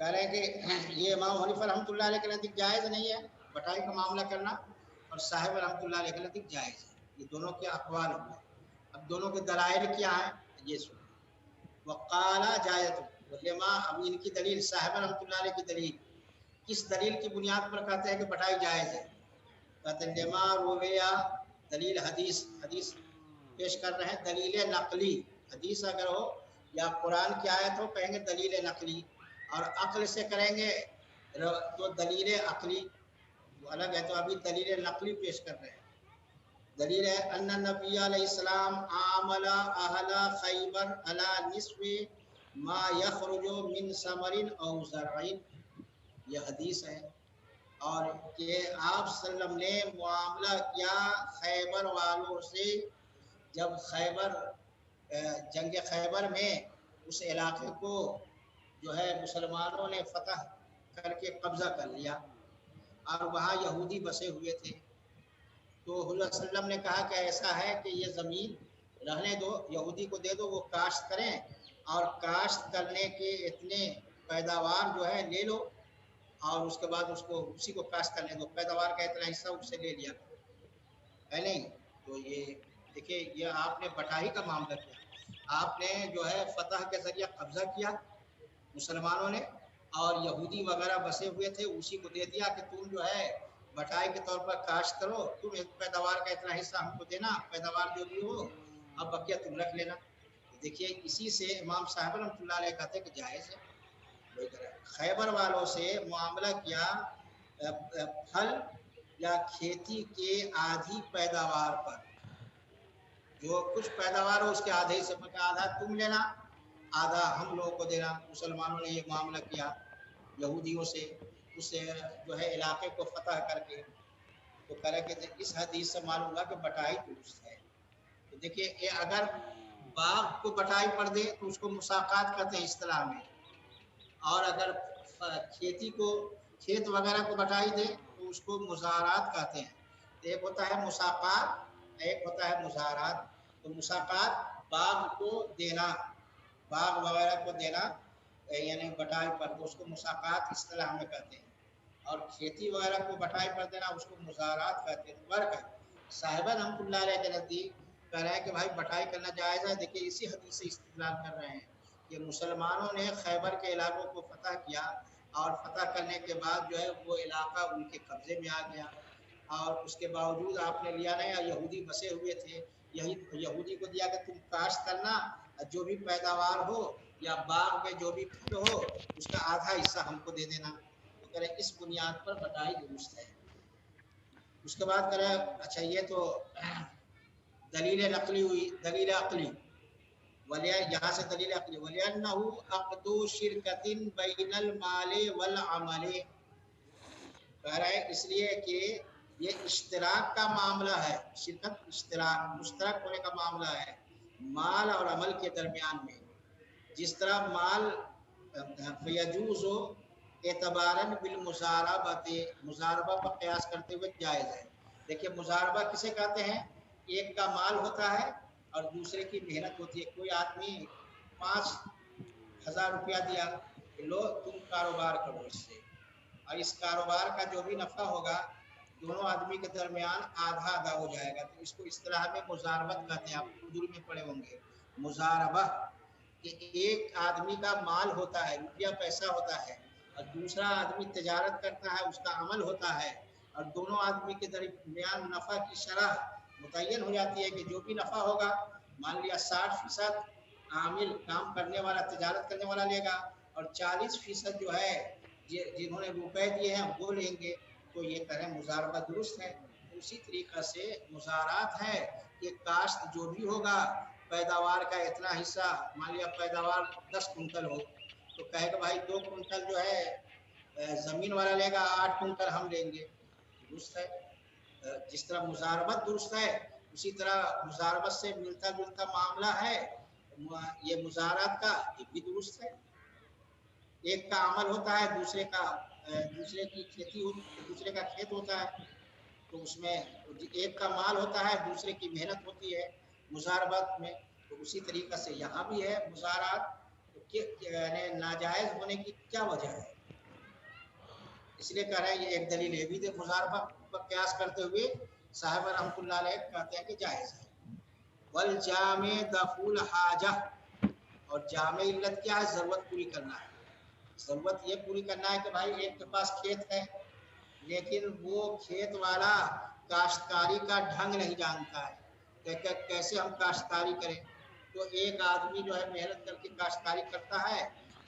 کہہ رہے ہیں کہ یہ امام حنیفہ رحمۃ اللہ علیہ کے نزدیک جائز نہیں ہے بٹائی کا معاملہ کرنا، اور صاحب رحمۃ اللہ علیہ کے نزدیک جائز ہے۔ یہ دونوں کے اقوال ہوئے۔ اب دونوں کے دلائل کیا ہیں یہ سنیں۔ وقال جائز علما، اب ان کی دلیل صاحب رحمۃ اللہ علیہ کی دلیل کس دلیل کی بنیاد پر کہتے ہیں کہ بٹائی جائز ہے؟ کہتے ہیں لما رویا، دلیل حدیث پیش کر رہے ہیں، دلیل نقلی۔ حدیث اگر ہو یا قرآن کی آیت ہو کہیں گے دلیل نقلی، اور عقل سے کریں گے تو دلیل عقلی وہ الگ ہے۔ تو ابھی دلیل نقلی پیش کر رہے ہیں۔ دلیل ہے ان نبی علیہ السلام عامل اہل خیبر علی نصف ما یخرج من ثمر او زرع، یہ حدیث ہے، اور کہ آپ صلی اللہ علیہ وسلم نے معاملہ کیا خیبر والوں سے جب جنگ خیبر میں اس علاقے کو جو ہے مسلمانوں نے فتح کر کے قبضہ کر لیا اور وہاں یہودی بسے ہوئے تھے، تو حضور صلی اللہ علیہ وسلم نے کہا کہ ایسا ہے کہ یہ زمین رہنے دو، یہودی کو دے دو، وہ کاشت کریں، اور کاشت کرنے کے اتنے پیداوار جو ہے لے لو، اور اس کے بعد اس کو اسی کو کاشت کرنے دو، پیداوار کا اتنا حصہ اس سے لے لیا ہے نہیں۔ تو یہ دیکھیے یہ آپ نے بٹائی کا معاملہ کیا، آپ نے جو ہے فتح کے ذریعہ قبضہ کیا مسلمانوں نے، اور یہودی وغیرہ بسے ہوئے تھے اسی کو دے دیا کہ تم جو ہے بٹائی کے طور پر کاشت کرو، تم پیداوار کا اتنا حصہ ہم کو دینا، پیداوار جو بھی ہو اب بقیہ تم رکھ لینا۔ دیکھیے اسی سے امام صاحب رحمۃ اللہ علیہ کہتے ہیں کہ جائز ہے۔ خیبر والوں سے معاملہ کیا پھل یا کھیتی کے آدھی پیداوار پر، جو کچھ پیداوار ہو اس کے آدھے سے آدھا تم لینا آدھا ہم لوگوں کو دینا۔ مسلمانوں نے یہ معاملہ کیا یہودیوں سے اس جو ہے علاقے کو فتح کر کے، تو کرے کہ اس حدیث سے معلوم ہوا کہ بٹائی درست ہے۔ تو دیکھیے اگر باغ کو بٹائی پڑ دے تو اس کو مساقات کہتے ہیں اصطلاح میں، اور اگر کھیت وغیرہ کو بٹائی دے تو اس کو مزارات کہتے ہیں۔ ایک ہوتا ہے مساقات، ایک ہوتا ہے مزارات۔ تو مساقات باغ کو دینا، باغ وغیرہ کو دینا یعنی بٹائی پر، تو اس کو مساقات اصطلاح میں کہتے ہیں، اور کھیتی وغیرہ کو بٹائی پر دینا اس کو مزارات کہتے ہیں۔ فرق ہے۔ صاحب رحمۃ اللہ علیہ کے نزدیک کہہ رہے ہیں کہ بھائی بٹائی کرنا جائز ہے۔ دیکھیے اسی حدیث سے استدلال کر رہے ہیں کہ مسلمانوں نے خیبر کے علاقوں کو فتح کیا، اور فتح کرنے کے بعد جو ہے وہ علاقہ ان کے قبضے میں آ گیا، اور اس کے باوجود آپ نے لیا نہیں، اور یہودی بسے ہوئے تھے، یہودی کو دیا کہ تم کاشت کرنا، جو بھی پیداوار ہو یا باغ میں جو بھی پھل ہو اس کا آدھا حصہ ہم کو دے دینا۔ تو کرے اس بنیاد پر بٹائی درست ہے۔ اس کے بعد کرے اچھا یہ تو دلیل نقلی ہوئی، دلیل عقلی یہاں سے دلیل عقلی وَلِأَنَّهُ عَقْدُ شِرْكَةٍ بَيْنَ الْمَالِ وَالْعَمَلِ، کہہ رہا ہے اس لیے کہ یہ اشتراک کا معاملہ ہے، شرکت اشتراک مشترک ہونے کا معاملہ ہے مال اور عمل کے درمیان میں۔ جس طرح مال فیجوز اعتباراً بالمزاربۃ، مزاربہ پر قیاس کرتے ہوئے جائز ہے۔ دیکھیے مزاربہ کسے کہتے ہیں؟ ایک کا مال ہوتا ہے اور دوسرے کی محنت ہوتی ہے۔ کوئی آدمی 5,000 روپیہ دیا کہ لو تم کاروبار کرو اس سے، اور اس کاروبار کا جو بھی نفع ہوگا دونوں آدمی کے درمیان آدھا آدھا ہو جائے گا، تو اس کو اصطلاح میں مزاربت کہتے ہیں۔ آپ اردو میں پڑھے ہوں گے مزاربہ، کہ ایک آدمی کا مال ہوتا ہے، روپیہ پیسہ ہوتا ہے، اور دوسرا آدمی تجارت کرتا ہے، اس کا عمل ہوتا ہے، اور دونوں آدمی کے درمیان نفع کی شرح متعین ہو جاتی ہے کہ جو بھی نفع ہوگا مان لیا 60% عامل کام کرنے والا تجارت کرنے والا لے گا، اور 40% جو ہے جنہوں نے روپے دیے ہیں وہ لیں گے، تو یہ کریں مزاربہ درست ہے۔ اسی طریقہ سے مزارات ہے کہ کاشت جو بھی ہوگا پیداوار کا اتنا حصہ، مان لیا پیداوار 10 کنٹل ہو تو کہے کہ بھائی 2 کنٹل جو ہے زمین والا لے گا، 8 کنٹل ہم لیں گے، درست ہے۔ جس طرح مزاربت درست ہے اسی طرح مزاربت سے ملتا جلتا معاملہ ہے یہ مزارات کا، یہ بھی درست ہے۔ ایک کا عمل ہوتا ہے، دوسرے کی کھیتی دوسرے کا کھیت ہوتا ہے، تو اس میں ایک کا مال ہوتا ہے دوسرے کی محنت ہوتی ہے مزاربت میں، تو اسی طریقہ سے یہاں بھی ہے مزارات۔ تو यानी नाजायज होने की क्या वजह है? इसलिए कह रहे हैं ये एक दलील है भी मुजारबा पर क्यास करते हुए साहिब रहमतुल्लाह अलैह कहते हैं कि जायज है। वल जामे दफुल हाजा, और जामे इल्लत क्या है? जरूरत पूरी करना है। जरूरत ये पूरी करना है कि भाई एक के पास खेत है लेकिन वो खेत वाला काश्तकारी का ढंग नहीं जानता है, कैसे हम काश्तकारी करें। तो एक आदमी जो है मेहनत करके काश्तकारी करता है,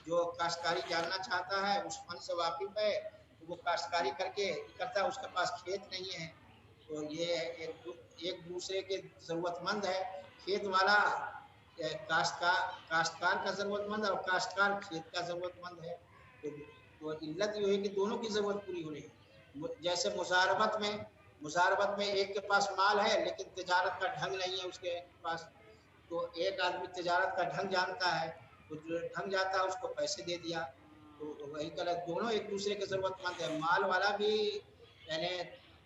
जो काश्तकारी जानना चाहता है उस फन से वाकिफ है, तो वो काश्तकारी करके करता है, उसके पास खेत नहीं है। तो ये एक दूसरे के जरूरतमंद है। खेत वाला काश्तकार का जरूरतमंद है और काश्तकार खेत का जरूरतमंद है। तो इल्लत ये है कि दोनों की जरूरत पूरी हो रही है। जैसे मुजारबत में एक के पास माल है लेकिन तिजारत का ढंग नहीं है उसके पास। तो एक आदमी तिजारत का ढंग जानता है, तो जो ढंग जाता है उसको पैसे दे दिया। तो वही गलत, दोनों एक दूसरे के जरूरतमंद है। माल वाला भी यानी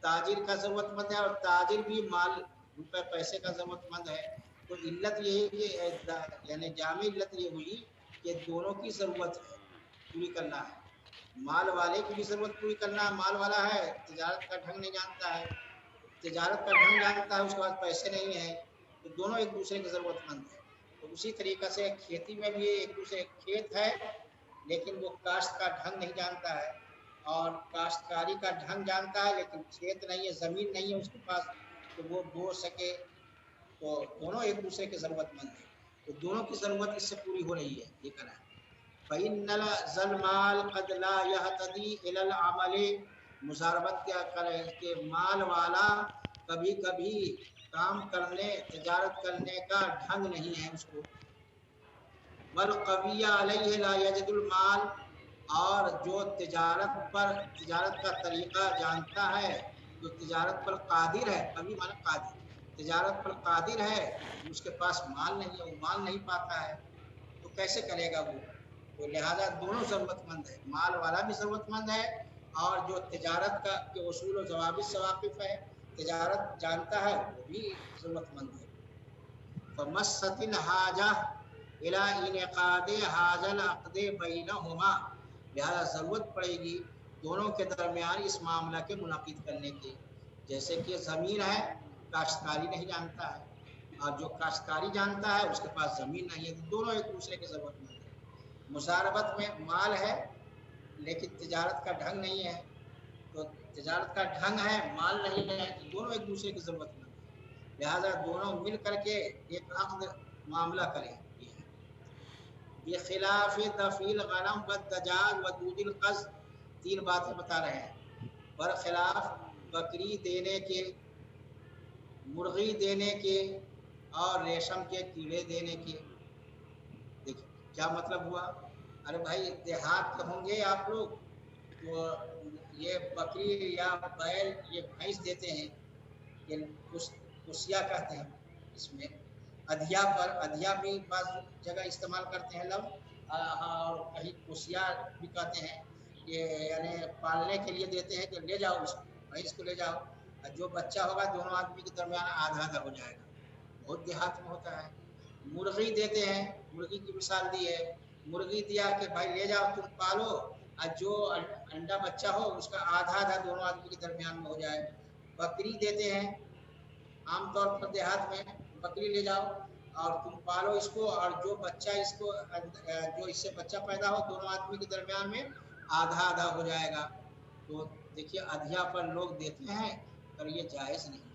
ताजिर का जरूरतमंद है और ताजिर भी माल रुपए पैसे का जरूरतमंद है। तो इल्लत ये है कि यानी जामी इल्लत ये हुई कि दोनों की जरूरत है पूरी करना है। माल वाले की भी जरूरत पूरी करना है, माल वाला है तिजारत का ढंग नहीं जानता है, तिजारत का ढंग जानता है उसके पास पैसे नहीं है, तो दोनों एक दूसरे के जरूरतमंद है। तो उसी तरीके से खेती में भी एक दूसरे खेत है लेकिन वो काश्त का ढंग नहीं जानता है, और काश्तकारी का ढंग जानता है लेकिन खेत नहीं है, जमीन नहीं है उसके पास तो वो बो सके। तो दोनों एक दूसरे के जरूरतमंद है, तो दोनों की जरूरत इससे पूरी हो रही है। ये करा फ़इन्नल ज़लमाल क़द ला यहतदी इलल अमल, मुजारबत क्या करे कि माल वाला कभी कभी काम करने तिजारत करने का ढंग नहीं है उसको। वल कविया अलैहि ला यजदुल माल, और जो तिजारत का तरीका जानता है, जो तिजारत पर कादिर है, कभी माना कादिर, तिजारत पर कादिर है, उसके पास माल नहीं है, वो माल नहीं पाता है, तो कैसे करेगा वो। तो लिहाजा दोनों जरूरतमंद है, माल वाला भी जरूरतमंद है और जो तिजारत का के उसूल और ज़वाबित से वाकिफ है, तिजारत जानता है, वो भी जरूरतमंद है। फमस्सतिल हाजा इला इनकादे हाजल अक़दे बैनहुमा, लिहाजा जरूरत पड़ेगी दोनों के दरमियान इस मामला के मुनाकिद करने की। जैसे कि ज़मीन है, काश्तकारी नहीं जानता है, और जो काश्तकारी जानता है उसके पास ज़मीन नहीं है, तो दोनों एक दूसरे के जरूरतमंद है। मुजारबत में माल है लेकिन तिजारत का ढंग नहीं है, तो तिजारत का ढंग है माल नहीं है, तो दोनों एक दूसरे की जरूरतमंद है। लिहाजा दोनों मिल करके एक अक़द मामला करें। बेखिलाफ दफील गनम व दजाज व दूदिल क़ज़, तीन बातें बता रहे हैं। बरखिलाफ बकरी देने के, मुर्गी देने के और रेशम के कीड़े देने के। देखिए क्या मतलब हुआ। अरे भाई देहात के होंगे आप लोग, तो ये बकरी या बैल ये भैंस देते हैं, ये कुसिया कहते हैं इसमें। अधिया पर, अधिया भी बाज़ जगह इस्तेमाल करते हैं लोग, और कहीं कुसिया भी कहते हैं, ये यानी पालने के लिए देते हैं कि ले जाओ उसको, भैंस को ले जाओ, और जो बच्चा होगा दोनों आदमी के दरमियान आधा आधा हो जाएगा, बहुत देहात में होता है। मुर्गी देते हैं, मुर्गी की मिसाल दी है, मुर्गी दिया कि भाई ले जाओ तुम पालो, और जो अंडा बच्चा हो उसका आधा आधा दोनों आदमी के दरमियान में हो जाए। बकरी देते हैं, आमतौर पर देहात में बकरी ले जाओ और तुम पालो इसको, और जो बच्चा इसको जो इससे बच्चा पैदा हो दोनों आदमी के दरमियान में आधा आधा हो जाएगा। तो देखिए अधिया पर लोग देते हैं पर ये जायज़ नहीं है,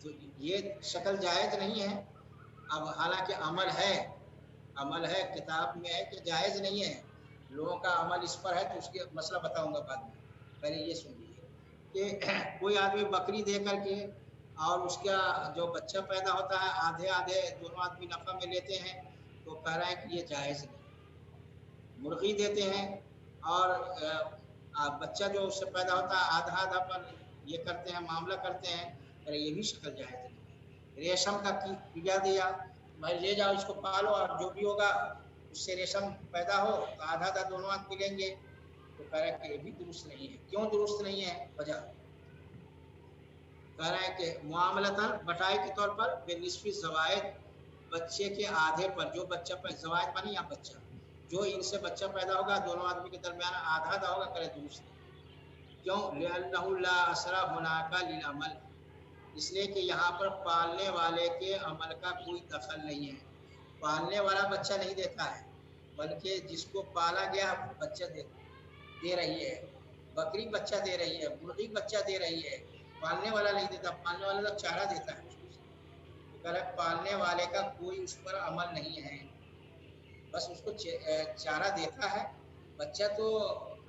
तो ये शक्ल जायज़ नहीं है। अब हालांकि अमल है किताब में है कि जायज़ नहीं है, लोगों का अमल इस पर है, तो उसके मसला बताऊंगा बाद में, पहले ये सुन लीजिए कि कोई आदमी बकरी दे करके और उसका जो बच्चा पैदा होता है आधे आधे दोनों आदमी नफा में लेते हैं, तो कह रहे हैं कि ये जायज़ नहीं। मुर्गी देते हैं और बच्चा जो उससे पैदा होता है आधा आधा पर ये करते हैं, मामला करते हैं, पर ये भी शक्ल जायज़ नहीं। रेशम का कीड़ा दिया, भाई ले जाओ इसको पालो और जो भी होगा उससे रेशम पैदा हो तो आधा आधा दोनों आदमी लेंगे, तो कह रहे हैं कि ये भी दुरुस्त नहीं है। क्यों दुरुस्त नहीं है? वजह कह रहे हैं कि मुआमलतन बटाई के तौर पर बेनिस्फी ज़वायद, बच्चे के आधे पर, जो बच्चा ज़वाइद मानी या बच्चा, जो इनसे बच्चा पैदा होगा दोनों आदमी के दरमियान आधा आधा होगा, करे दूसरे। क्यों? लिअन्नहु ला असरा हुनाका लिल अमल, इसलिए कि यहाँ पर पालने वाले के अमल का कोई दखल नहीं है। पालने वाला बच्चा नहीं देता है, बल्कि जिसको पाला गया बच्चा दे रही है। बकरी बच्चा दे रही है, मुर्गी बच्चा दे रही है, पालने वाला नहीं देता। पालने वाला तो चारा देता है। तो पालने वाले का कोई उस पर अमल नहीं है, बस उसको चारा देता है। बच्चा तो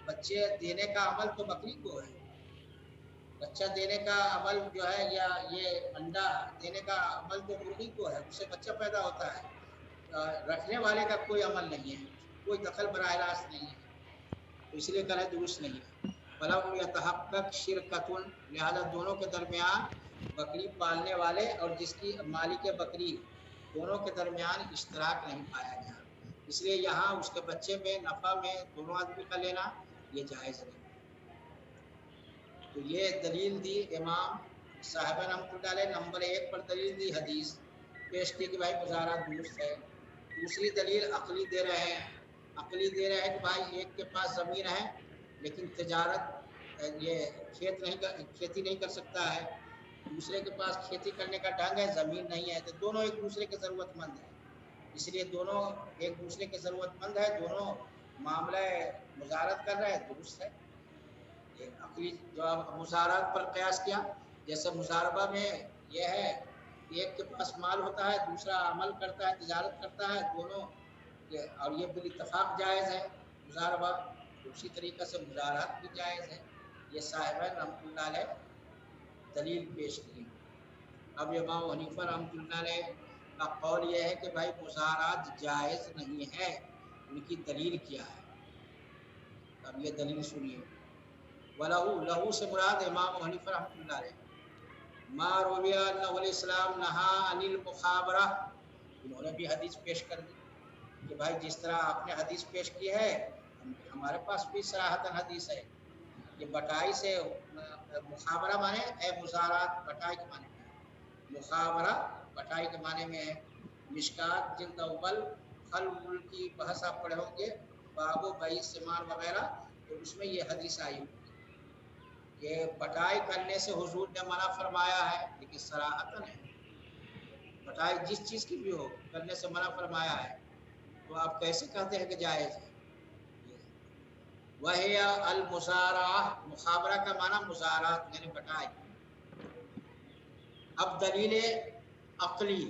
बच्चे देने का अमल तो बकरी को है, बच्चा देने का अमल जो है या ये अंडा देने का अमल तो मुर्गी को है, उससे बच्चा पैदा होता है। रखने वाले का कोई अमल नहीं है, कोई दखल बराह रास्त नहीं है, तो इसलिए करें दुरुस्त नहीं है। फलम यतहक्कक शिरकतुन, लिहाजा दोनों के दरमियान, बकरी पालने वाले और जिसकी मालिक बकरी, दोनों के दरमियान इश्तराक नहीं पाया गया, इसलिए यहाँ उसके बच्चे में नफ़ा में दोनों आदमी का लेना ये जायज़ नहीं। तो ये दलील दी इमाम साहब रहमतुल्लाह नंबर 1 पर दलील दी, हदीस पेश की कि भाई मुजारा दुरुस्त है। दूसरी दलील अकली दे रहे हैं, अकली दे रहे हैं कि भाई एक के पास ज़मीन है लेकिन तिजारत ये खेती नहीं कर सकता है, दूसरे के पास खेती करने का ढंग है, ज़मीन नहीं है, तो दोनों एक दूसरे के ज़रूरतमंद हैं, इसलिए दोनों एक दूसरे के ज़रूरतमंद है, दोनों मामला मुजारत कर रहे हैं, दुरुस्त है। अकली जो मुजारत पर कयास किया, जैसे मुजारबा में यह है एक के पास माल होता है, दूसरा अमल करता है, तिजारत करता है, दोनों और ये बिल इत्तफाक जायज़ है मुजारबा, उसी तरीक़े से मुजारत भी जायज़ है। ये साहिबान रहमतुल्लाह अलैह दलील पेश की। अब इमाम हनीफा रहमतुल्लाह अलैह का कौल यह है कि भाई मुजारत जायज़ नहीं है, उनकी दलील क्या है? अब ये दलील सुनिए। वलहू, लहू से मुराद इमाम हनीफा रहमतुल्लाह अलैह, मा रविया अन्नहुल इस्लाम नहा अनिल मुखाबरा, इन्होंने भी हदीस पेश कर दी कि भाई जिस तरह आपने हदीस पेश की है, हमारे पास भी सराहतन हदीस है कि बटाई से मुखाबरा माने है, मुजारात बटाई के माने में, मुखाबरा बटाई के माने में है। मिशकात जिल्द अव्वल खल की बहस आप पढ़े होंगे, बाबो बई सिमान वगैरह, तो उसमें ये हदीस आई कि बटाई करने से हुजूर ने मना फरमाया है, लेकिन सराहतन है, बटाई जिस चीज़ की भी हो करने से मना फरमाया है, तो आप कैसे कहते हैं कि जायज़ है? वह अल मुजारा, मुखाबरा का माना मुजारात यानी बटाई। अब दलील अक्ली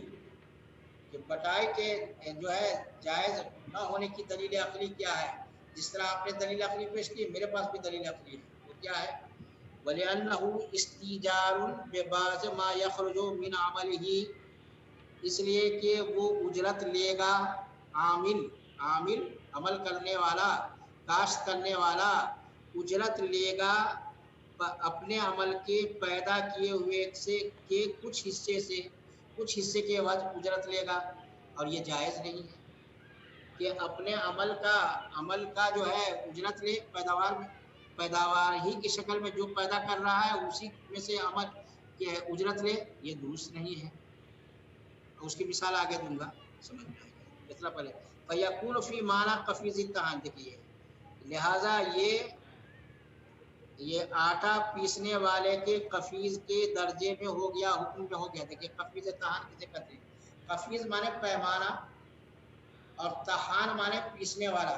कि बटाई के जो है जायज़ न होने की दलील अक्ली क्या है? जिस तरह आपने दलील अक्ली पेश की, मेरे पास भी दलील अक्ली है, वो क्या है? वलिअन्नहु इस्तिजारुन बिबाज़ मा यखरुजु मिन अमलिही, इसलिए कि वो उजरत लेगा, आमिल अमल करने वाला, काश्त करने वाला उजरत लेगा अपने अमल के पैदा किए हुए से के कुछ हिस्से के एवज उजरत लेगा, और ये जायज़ नहीं है कि अपने अमल का जो है उजरत ले, पैदावार ही की शक्ल में जो पैदा कर रहा है उसी में से अमल के उजरत ले, ये दुरुस्त नहीं है। उसकी मिसाल आगे दूंगा, समझ में आएगा। इतना पहले फयकून फी माना कफीज़ इत्तहान, देखिए लिहाजा ये आटा पीसने वाले के कफीज़ के दर्जे में हो गया, हुक्म में हो गया। देखिए कफीज़ तहान किसे कहते हैं? कफीज़ माने पैमाना और तहान माने पीसने वाला,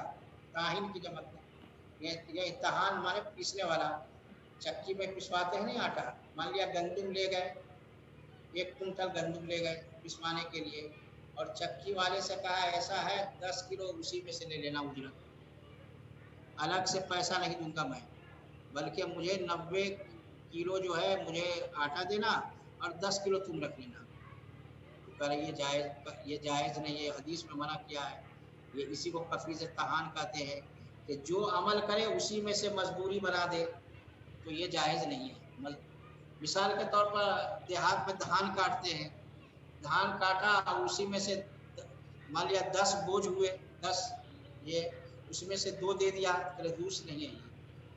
ताहिन की जमत में, ये तहान माने पीसने वाला। चक्की में पिसवाते हैं नहीं आटा, मान लिया गंदुम ले गए, 1 कुंटल गंदुम ले गए पिसवाने के लिए, और चक्की वाले से कहा ऐसा है 10 किलो उसी में से ले लेना उजरत, अलग से पैसा नहीं दूंगा मैं, बल्कि मुझे 90 किलो जो है मुझे आटा देना और 10 किलो तुम रख लेना। तो कह रहे ये जायज़ नहीं है, हदीस में मना किया है। ये इसी को कफीज़ तहान कहते हैं कि जो अमल करे उसी में से मजबूरी बना दे, तो ये जायज़ नहीं है। मिसाल के तौर पर देहात में धान काटते हैं, धान काटा और उसी में से मान लिया 10 बोझ हुए, 10 ये उसमें से 2 दे दिया, दुरुस्त नहीं है,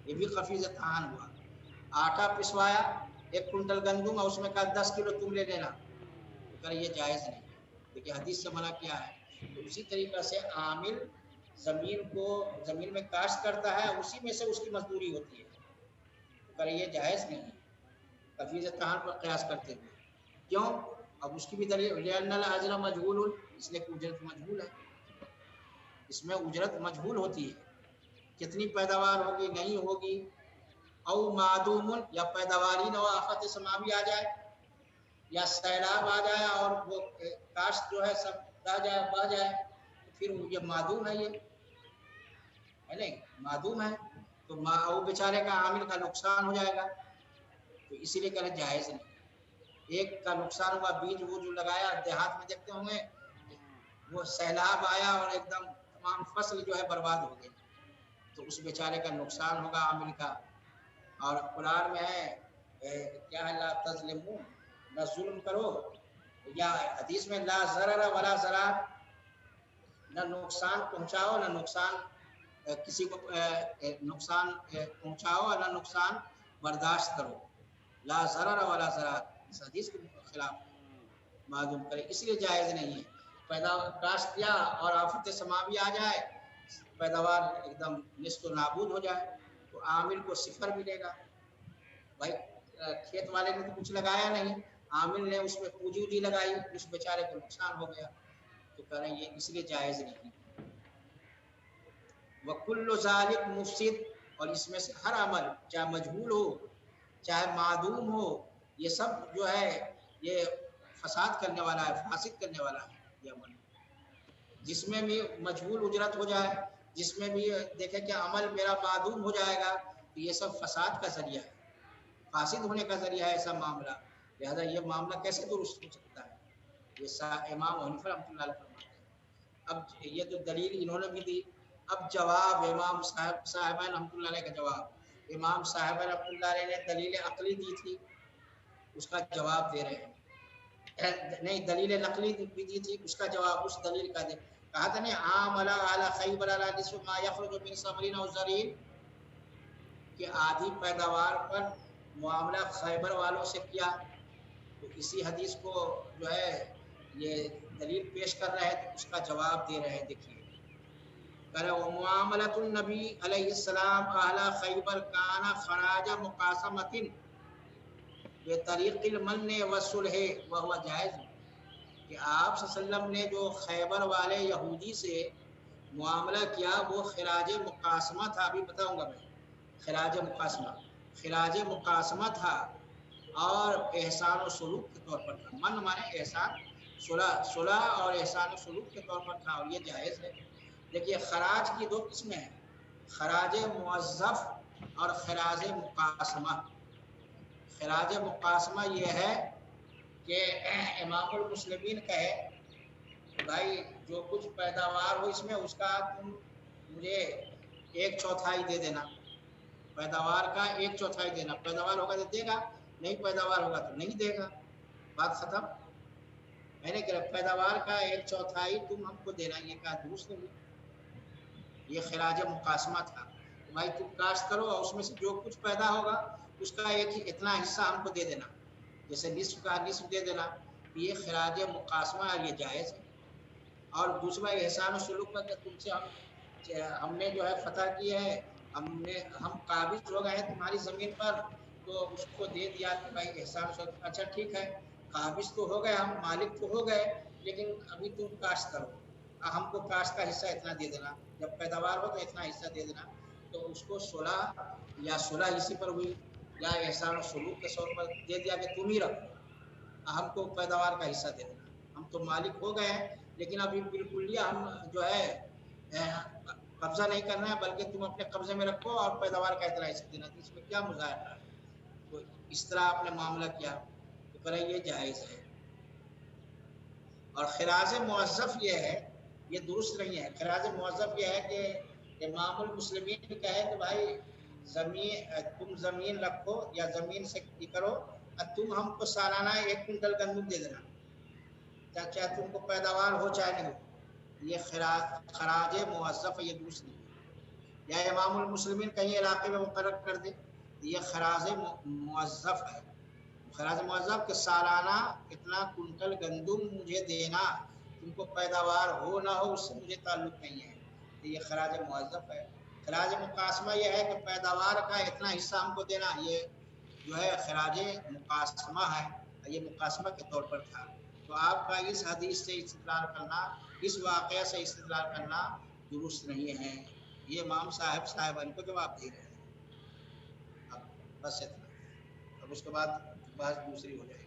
ये भी कफीज़ तहान हुआ। आटा पिसवाया 1 कुंटल गंदुम और उसमें कहा 10 किलो तुम ले लेना, तो करे ये जायज़ नहीं, देखिए حدیث سے منع کیا ہے. تو اسی طریقہ سے عامل زمین میں کاشت کرتا ہے، اسی میں سے اس کی مزدوری ہوتی ہے. تو یہ جائز نہیں ہے تفویض طعام پر قیاس کرتے ہوئے. کیوں؟ اب اس کی بھی دلیل لأن الاجر مجهول، اس لیے کہ اجرت مجهول ہے، اس میں اجرت مجهول ہوتی ہے، کتنی پیداوار ہوگی نہیں ہوگی. او معدوم، یا پیداوار ہی نہ ہو، آفت سماوی آ جائے یا سیلاب آ جائے اور وہ کاشت جو ہے سب رہ جائے بہ جائے، تو پھر یہ معدوم ہے، یہ ہے نہیں معدوم ہے، تو وہ بیچارے کا عامل کا نقصان ہو جائے گا. تو اسی لیے کہنا جائز نہیں. ایک کا نقصان ہوا، بیج وہ جو لگایا دیہات میں دیکھتے ہوں گے، وہ سیلاب آیا اور ایک دم تمام فصل جو ہے برباد ہو گئی، تو اس بیچارے کا نقصان ہوگا عامل کا. اور قرآن میں ہے کیا ہے لا تظلمون، نہ ظلم کرو، یا حدیث میں لا ضرر ولا ضرار، نہ نقصان پہنچاؤ نہ نقصان کسی کو نقصان پہنچاؤ اور نہ نقصان برداشت کرو. لا ضرر ولا ضرار اس حدیث کے خلاف معلوم کرے، اس لیے جائز نہیں ہے. کاشت کیا اور آفت سماوی آ جائے، پیداوار ایک دم نصف و نابود ہو جائے، تو عامل کو صفر ملے گا. بھائی کھیت والے نے تو کچھ لگایا نہیں، عامل نے اس میں پونجی وجی لگائی، اس بیچارے کو نقصان ہو گیا. تو کہہ رہے ہیں یہ اس لیے جائز نہیں. وکل ذالک مفسد، اور اس میں سے ہر عمل چاہے مجہول ہو چاہے معدوم ہو، یہ سب جو ہے یہ فساد کرنے والا ہے، فاسد کرنے والا ہے یہ عمل. جس میں بھی مجہول اجرت ہو جائے، جس میں بھی دیکھیں کہ عمل میرا معدوم ہو جائے گا، تو یہ سب فساد کا ذریعہ ہے، فاسد ہونے کا ذریعہ ہے ایسا معاملہ. لہذا یہ معاملہ کیسے درست ہو سکتا ہے؟ یہ امام حنیفہ رحمۃ اللہ علیہ فرماتے ہیں. اب یہ تو دلیل انہوں نے بھی دی. اب جواب امام صاحبان رحمۃ اللہ علیہ کا جواب، امام صاحب رحمۃ اللہ علیہ نے دلیل عقلی دی تھی، اس کا جواب دے رہے ہیں. نہیں دلیل نقلی بھی دی تھی، اس کا جواب اس دلیل کا دے. کہا تھا نہیں عاملہ اعلی خیبر علی نصف ما یخرج من ثمرین و زرین، کہ آدھی پیداوار پر معاملہ خیبر والوں سے کیا. تو اسی حدیث کو جو ہے یہ دلیل پیش کر رہے ہیں، تو اس کا جواب دے رہے ہیں. دیکھیے معاملۃ النبی علیہ السلام اہل خیبر کان خراج مقاسمۃ بطریق المن والصلح وهو جائز، کہ آپ صلی اللہ علیہ وسلم نے جو خیبر والے یہودی سے معاملہ کیا وہ خراج مقاسمہ تھا. ابھی بتاؤں گا میں. خراج مقاسمہ تھا اور احسان و سلوک کے طور پر تھا. من مانے احسان، صلح اور احسان و سلوک کے طور پر تھا، اور یہ جائز ہے. دیکھیے خراج کی دو قسمیں ہیں، خراج موظف اور خراج مقاسمہ. خراج مقاسمہ یہ ہے کہ امام المسلمین کہے کہ بھائی جو کچھ پیداوار ہو اس میں اس کا تم مجھے 1/4 دے دینا، پیداوار کا 1/4 دینا. پیداوار ہوگا تو دے گا، نہیں پیداوار ہوگا تو نہیں دے گا، بات ختم. میں نے کہا پیداوار کا 1/4 تم ہم کو دینا، یہ کہا درست نہیں. یہ خراج مقاسمہ تھا. بھائی تم کاشت کرو اور اس میں سے جو کچھ پیدا ہوگا اس کا اتنا حصہ ہم کو دے دینا، جیسے نصف کا نصف دے دینا. یہ خراج مقاسمہ یہ جائز ہے. اور دوسرا احسان و سلوک کا کہ تم سے ہم نے جو ہے فتح کی ہے، ہم قابض ہو گئے ہیں تمہاری زمین پر، تو اس کو دے دیا کہ بھائی احسان و سلوک. اچھا ٹھیک ہے، قابض تو ہو گئے ہم، مالک تو ہو گئے، لیکن ابھی تم کاشت کرو، ہم کو کاشت کا حصہ اتنا دے دینا، جب پیداوار ہو تو اتنا حصہ دے دینا. تو اس کو صلح اسی پر ہوئی یا احسان و سلوک کے طور پر دے دیا کہ تم ہی رکھو، ہم کو پیداوار کا حصہ دے دینا. ہم تو مالک ہو گئے ہیں لیکن ابھی بالکل ہم جو ہے قبضہ نہیں کرنا ہے، بلکہ تم اپنے قبضے میں رکھو اور پیداوار کا اتنا حصہ دینا. اس میں کیا مظاہرہ ہے؟ تو اس طرح آپ نے معاملہ کیا تو کرے یہ جائز ہے. اور خراج موظف یہ ہے، یہ درست نہیں ہے. خراج موظف یہ ہے کہ امام المسلمین کہے کہ بھائی تم زمین رکھو یا زمین سے کرو، اور تم ہم کو سالانہ 1 کنٹل گندم دے دینا، چاہے تم کو پیداوار ہو چاہے نہیں ہو. یہ خراج موظف ہے، یہ درست نہیں ہے. یا امام المسلمین کہیں علاقے میں مقرر کر دے، یہ خراج موظف ہے. خراج موظف کے سالانہ اتنا کنٹل گندم مجھے دینا، उनको पैदावार हो ना हो उससे मुझे ताल्लुक नहीं है। तो ये खराज मुअज़्ज़फ़ है। खराज मुकासमा ये है कि पैदावार का इतना हिस्सा हमको देना, ये जो है खराज मुकासमा है, ये मुकासमा के तौर पर था। तो आपका इस हदीस से इस्तिदलाल करना, इस वाक़या से इस्तिदलाल करना दुरुस्त नहीं है। ये इमाम साहिबान को जवाब दे रहे हैं। अब बस इतना, अब उसके बाद बहस दूसरी हो जाएगी।